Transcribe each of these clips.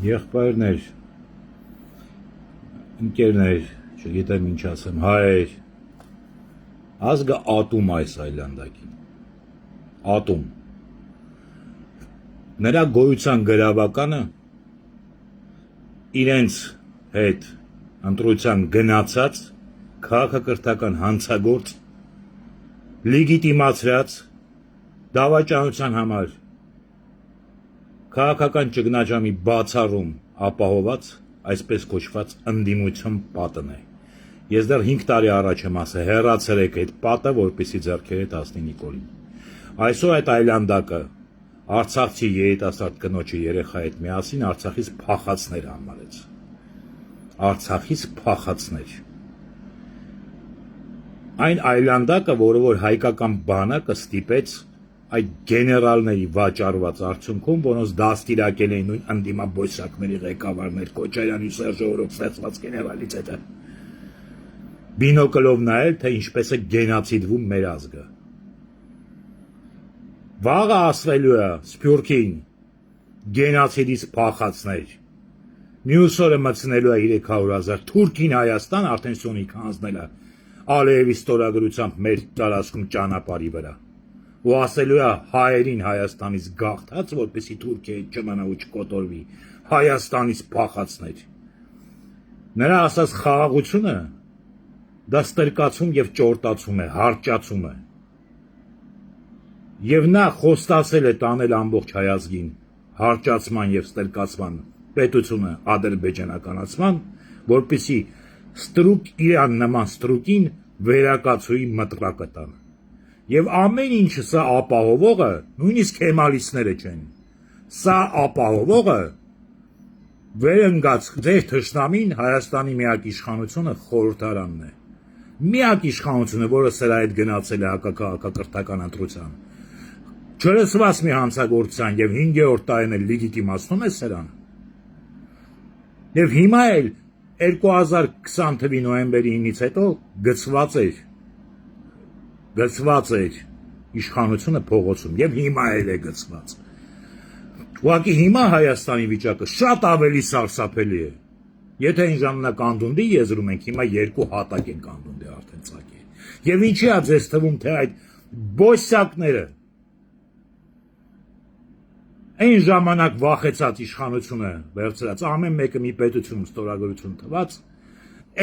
Եղբայրներ, ընկերներ, չգիտեմ ինչ ասեմ, հայեր, ազգը ատում այս այլանդակին, ատում, նրա գոյության գրավականը իրենց հետ ընտրության գնացած քաղաքակրթական հանցագործ լեգիտիմացրած դավաճանության համար քաղաքական ճգնաժամի բացառում ապահոված այսպես կոչված ընդդիմություն պատն է։ Ես դեռ 5 տարի առաջ եմ ասել, հեռացրեք այդ պատը, որպեսզի ձեռքերը տասնի Նիկոլին։ Այսօր այդ այլանդակը արցախցի երիտասարդ կնոջը երեխայի հետ միասին Արցախից փախածներ համարեց։ Արցախից փախածներ։ Այն այլանդակը, որը որ հայկական բանակը ստիպեց այդ գեներալների վաճառված արդյունքում, որոնց դաստիարակել էին նույն ընդդիմաբոյսակների ղեկավարներ Քոչարյանի ու Սերժովով ստեղծված գեներալից հետը բինոկլով նայել, թե ինչպես է գենոցիդվում մեր ազգը։ Վաղը ասվելու է Սփյուռքին գենոցիդից փախածներ։ Մյուս օրը մտցնելու է 300,000 թուրքին Հայաստան արդեն Սյունիք հանձնել է Ալիևի ստորագրությամբ մեր տարածքում ճանապարհի վրա։ Ու ասելու է հայերին Հայաստանից գաղթած, որպեսի Թուրքիայի չմնա ու չկոտորվի, Հայաստանից փախածներ։ Նրա ասած խաղաղությունը դա ստրկացում եւ ճորտացում է, հարճացում է։ Եվ նա խոստացել է տանել ամբողջ հայազգին հարճացման եւ ստրկացման պետությունը ադրբեջանականացման, որպեսի ստրուկ իրան նման ստրուկին վերակացուի մտրակը տան։ Եվ ամեն ինչը սա ապահովողը նույնիսկ քեմալիստները չեն։ Սա ապահովողը վերընկած ձեր թշնամին Հայաստանի միակ իշխանությունը խորհրդարանն է։ Միակ իշխանությունը, որը սրա հետ գնացել է հակակրթական ընտրության։ Չլսված մի հանցագործության եւ 5-րդ տարին էլ լեգիտիմացնում է սրան։ Եվ հիմա էլ 2020 թվականի նոյեմբերի 9-ից հետո գծված էր իշխանությունը փողոցում եւ հիմա էլ է գծված։ Ուղղակի հիմա Հայաստանի վիճակը շատ ավելի սարսափելի է։ Եթե այն ժամանակ անդունդի եզրում ենք, հիմա 2 հատակ են անդունդի արդեն ծագել։ Եվ ինչի է ձեզ թվում, թե այդ բոսյակները այն ժամանակ վախեցած իշխանությունը վերցրած, ամեն մեկը մի պետություն ստորագրություն տված,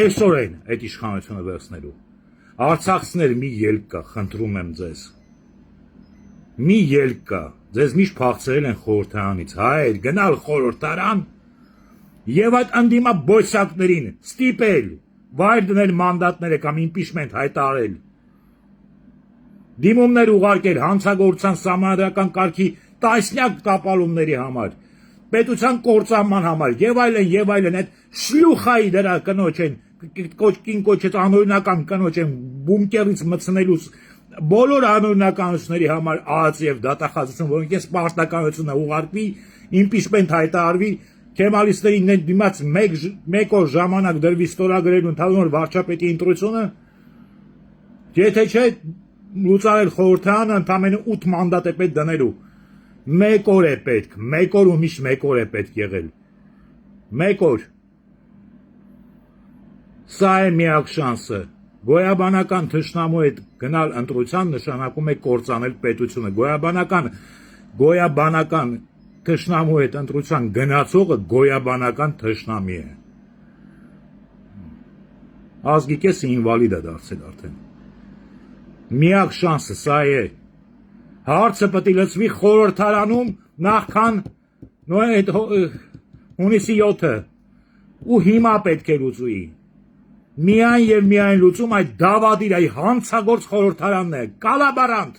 այսօր են այդ իշխանությունը վերցնելու։ Արցախցիներ մի ելք կա, խնդրում եմ ձեզ։ Մի ելք կա, ձեզ միշտ փախցրել են խորհրդարանից, հայեր, գնալ խորհրդարան եւ այդ ընդդիմաբոյսակներին ստիպել, վայր դնել մանդատները կամ իմպիչմենտ հայտարարել։ Դիմումներ ուղարկել հանցագործության սահմանադրական կարգի տասնյակ տապալումների համար, պետության կործանման համար եւ այլն, այդ շլյուխայի դրա կնոջ են, կին կոչեց անօրինական կնոջ են բունկերից մտցնելու բոլոր անօրինականությունների համար ԱԱԾ եւ դատախազություն, որոնք ես պաշտականությունը ուղարկվի, իմպիչմենտ հայտարարվի, քեմալիստերին դիմաց մեկ օր ժամանակ դրվի ստորագրելու ընդհանուր վարչապետի ընտրությունը, եթե չէ լուծարել խորհրդարանը ընդամենը 8 մանդատ է պետք դնելու։ Մեկ օր է պետք, մեկ օր ու միշտ մեկ օր է պետք եղել։ Մեկ օր։ Սա է միակ շանսը։ Գոյաբանական թշնամու հետ գնալ ընտրության նշանակում է կործանել պետությունը։ Գոյաբանական թշնամու հետ ընտրության գնացողը գոյաբանական թշնամի է։ Ազգի կեսը ինվալիդ է դարձել արդեն։ Միակ շանսը սա է։ Հարցը պետք է լուծվի խորհրդարանում նախքան հունիսի 7-ը ու հիմա պետք է լուծվի։ Միայն եւ միայն լուծում այդ դավադիր, այդ հանցագործ խորհրդարանն է, կալաբարանտ։